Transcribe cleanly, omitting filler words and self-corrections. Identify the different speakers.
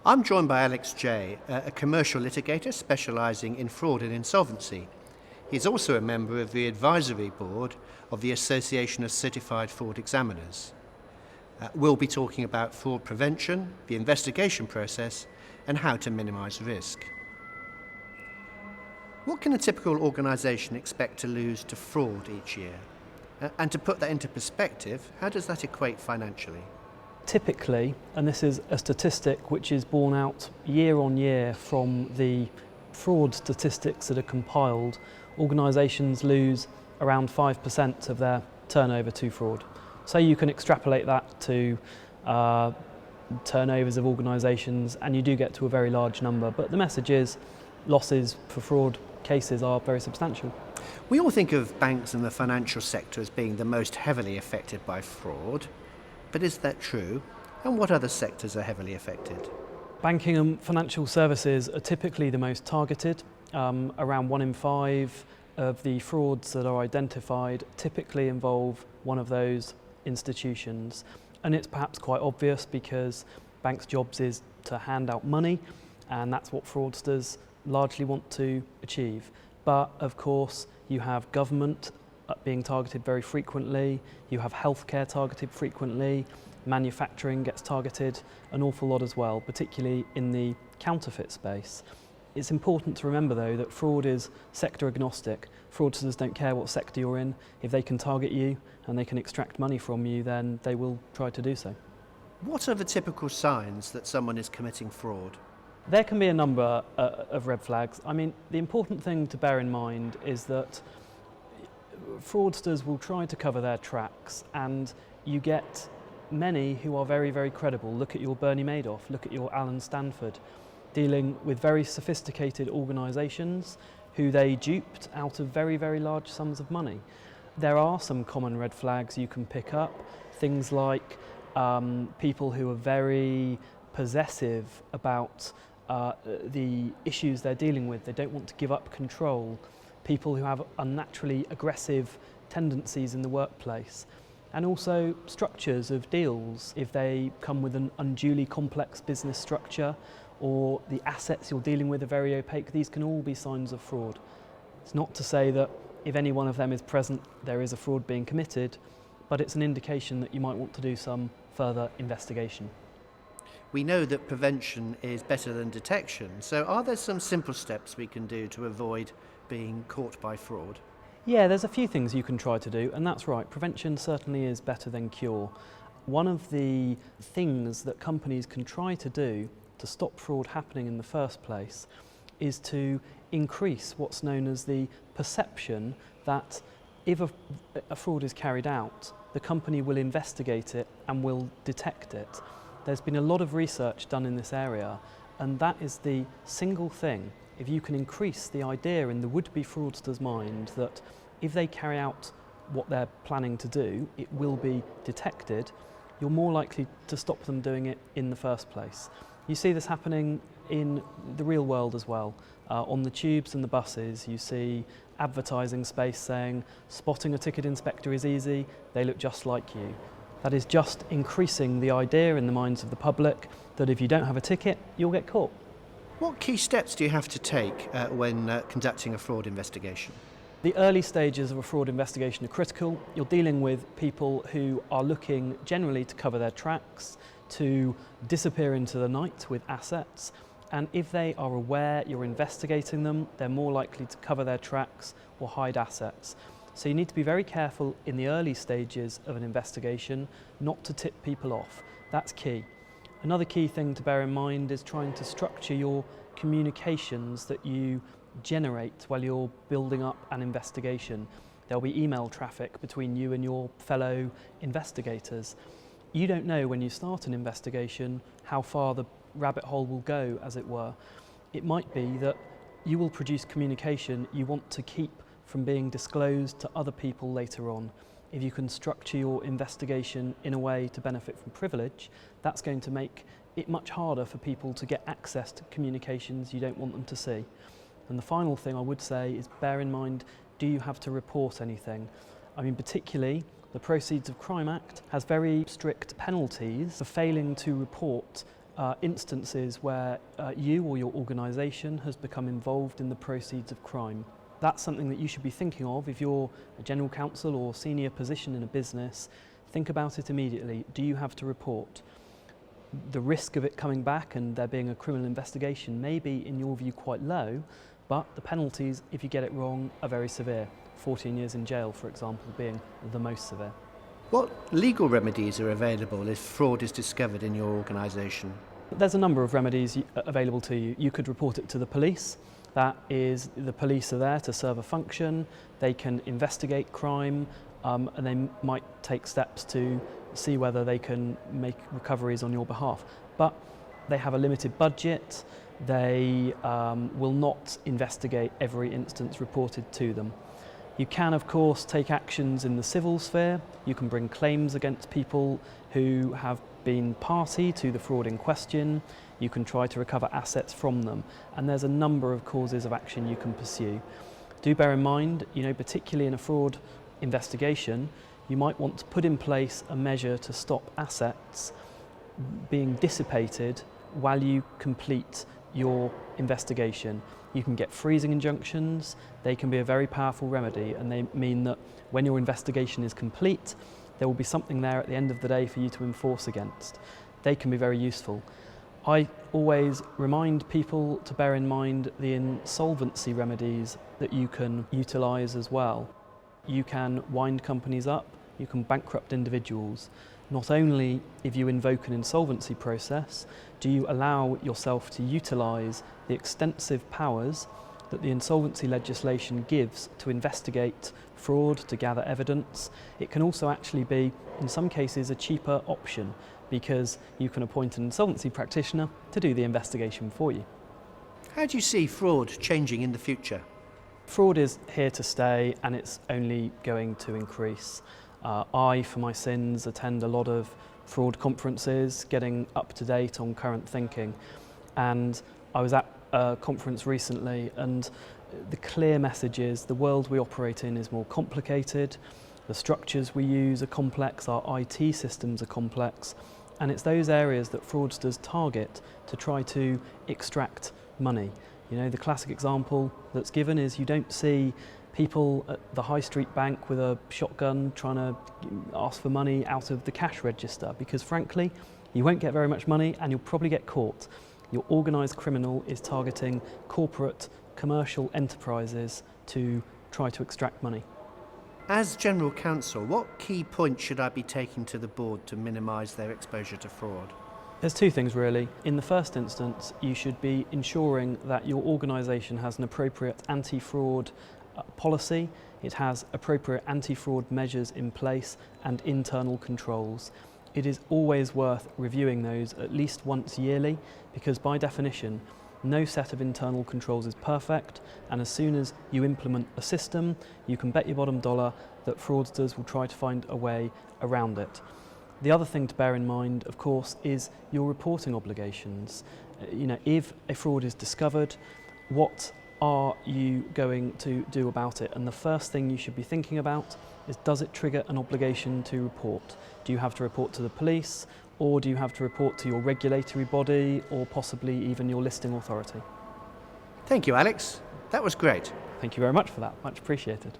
Speaker 1: I'm joined by Alex Jay, a commercial litigator specialising in fraud and insolvency. He's also a member of the advisory board of the Association of Certified Fraud Examiners. We'll be talking about fraud prevention, the investigation process, and how to minimise risk. What can a typical organisation expect to lose to fraud each year? And to put that into perspective, how does that equate financially?
Speaker 2: Typically, and this is a statistic which is borne out year on year from the fraud statistics that are compiled, organisations lose around 5% of their turnover to fraud. So you can extrapolate that to turnovers of organisations and you do get to a very large number. But the message is losses for fraud cases are very substantial.
Speaker 1: We all think of banks and the financial sector as being the most heavily affected by fraud. But is that true? And what other sectors are heavily affected?
Speaker 2: Banking and financial services are typically the most targeted. Around 1 in 5 of the frauds that are identified typically involve one of those institutions. And it's perhaps quite obvious because banks' jobs is to hand out money, and that's what fraudsters largely want to achieve. But of course, you have government being targeted very frequently, you have healthcare targeted frequently, manufacturing gets targeted an awful lot as well, particularly in the counterfeit space. It's important to remember though that fraud is sector agnostic. Fraudsters don't care what sector you're in. If they can target you and they can extract money from you, then they will try to do so.
Speaker 1: What are the typical signs that someone is committing fraud?
Speaker 2: There can be a number of red flags. I mean, the important thing to bear in mind is that fraudsters will try to cover their tracks, and you get many who are very, very credible. Look at your Bernie Madoff, look at your Alan Stanford, dealing with very sophisticated organisations who they duped out of very, very large sums of money. There are some common red flags you can pick up, things like people who are very possessive about the issues they're dealing with. They don't want to give up control. People who have unnaturally aggressive tendencies in the workplace. And also structures of deals. If they come with an unduly complex business structure or the assets you're dealing with are very opaque, these can all be signs of fraud. It's not to say that if any one of them is present, there is a fraud being committed, but it's an indication that you might want to do some further investigation.
Speaker 1: We know that prevention is better than detection, so are there some simple steps we can do to avoid being caught by fraud?
Speaker 2: Yeah, there's a few things you can try to do, and that's right, prevention certainly is better than cure. One of the things that companies can try to do to stop fraud happening in the first place is to increase what's known as the perception that if a fraud is carried out, the company will investigate it and will detect it. There's been a lot of research done in this area, and that is the single thing. If you can increase the idea in the would-be fraudster's mind that if they carry out what they're planning to do, it will be detected, you're more likely to stop them doing it in the first place. You see this happening in the real world as well. On the tubes and the buses, you see advertising space saying, spotting a ticket inspector is easy, they look just like you. That is just increasing the idea in the minds of the public that if you don't have a ticket, you'll get caught.
Speaker 1: What key steps do you have to take when conducting a fraud investigation?
Speaker 2: The early stages of a fraud investigation are critical. You're dealing with people who are looking generally to cover their tracks, to disappear into the night with assets, and if they are aware you're investigating them, they're more likely to cover their tracks or hide assets. So you need to be very careful in the early stages of an investigation not to tip people off. That's key. Another key thing to bear in mind is trying to structure your communications that you generate while you're building up an investigation. There'll be email traffic between you and your fellow investigators. You don't know when you start an investigation how far the rabbit hole will go, as it were. It might be that you will produce communication you want to keep from being disclosed to other people later on. If you can structure your investigation in a way to benefit from privilege, that's going to make it much harder for people to get access to communications you don't want them to see. And the final thing I would say is bear in mind, do you have to report anything? I mean, particularly, the Proceeds of Crime Act has very strict penalties for failing to report instances where you or your organisation has become involved in the proceeds of crime. That's something that you should be thinking of if you're a general counsel or senior position in a business. Think about it immediately. Do you have to report? The risk of it coming back and there being a criminal investigation may be, in your view, quite low, but the penalties, if you get it wrong, are very severe. 14 years in jail, for example, being the most severe.
Speaker 1: What legal remedies are available if fraud is discovered in your organisation?
Speaker 2: There's a number of remedies available to you. You could report it to the police. That is, the police are there to serve a function. They can investigate crime and they might take steps to see whether they can make recoveries on your behalf. But they have a limited budget. They will not investigate every instance reported to them. You can, of course, take actions in the civil sphere. You can bring claims against people who have been party to the fraud in question. You can try to recover assets from them. And there's a number of causes of action you can pursue. Do bear in mind, particularly in a fraud investigation, you might want to put in place a measure to stop assets being dissipated while you complete your investigation. You can get freezing injunctions. They can be a very powerful remedy, and they mean that when your investigation is complete, there will be something there at the end of the day for you to enforce against. They can be very useful. I always remind people to bear in mind the insolvency remedies that you can utilise as well. You can wind companies up, you can bankrupt individuals. Not only if you invoke an insolvency process, do you allow yourself to utilise the extensive powers that the insolvency legislation gives to investigate fraud, to gather evidence. It can also actually be, in some cases, a cheaper option because you can appoint an insolvency practitioner to do the investigation for you.
Speaker 1: How do you see fraud changing in the future?
Speaker 2: Fraud is here to stay and it's only going to increase. I, for my sins, attend a lot of fraud conferences, getting up to date on current thinking. And I was at a conference recently, and the clear message is the world we operate in is more complicated, the structures we use are complex, our IT systems are complex, and it's those areas that fraudsters target to try to extract money. The classic example that's given is you don't see people at the high street bank with a shotgun trying to ask for money out of the cash register because, frankly, you won't get very much money and you'll probably get caught. Your organised criminal is targeting corporate, commercial enterprises to try to extract money.
Speaker 1: As General Counsel, what key points should I be taking to the board to minimise their exposure to fraud?
Speaker 2: There's two things really. In the first instance, you should be ensuring that your organisation has an appropriate anti-fraud policy, it has appropriate anti-fraud measures in place and internal controls. It is always worth reviewing those at least once yearly because by definition no set of internal controls is perfect, and as soon as you implement a system you can bet your bottom dollar that fraudsters will try to find a way around it. The other thing to bear in mind, of course, is your reporting obligations. If a fraud is discovered, what are you going to do about it? And the first thing you should be thinking about is, does it trigger an obligation to report? Do you have to report to the police, or do you have to report to your regulatory body, or possibly even your listing authority?
Speaker 1: Thank you, Alex. That was great.
Speaker 2: Thank you very much for that. Much appreciated.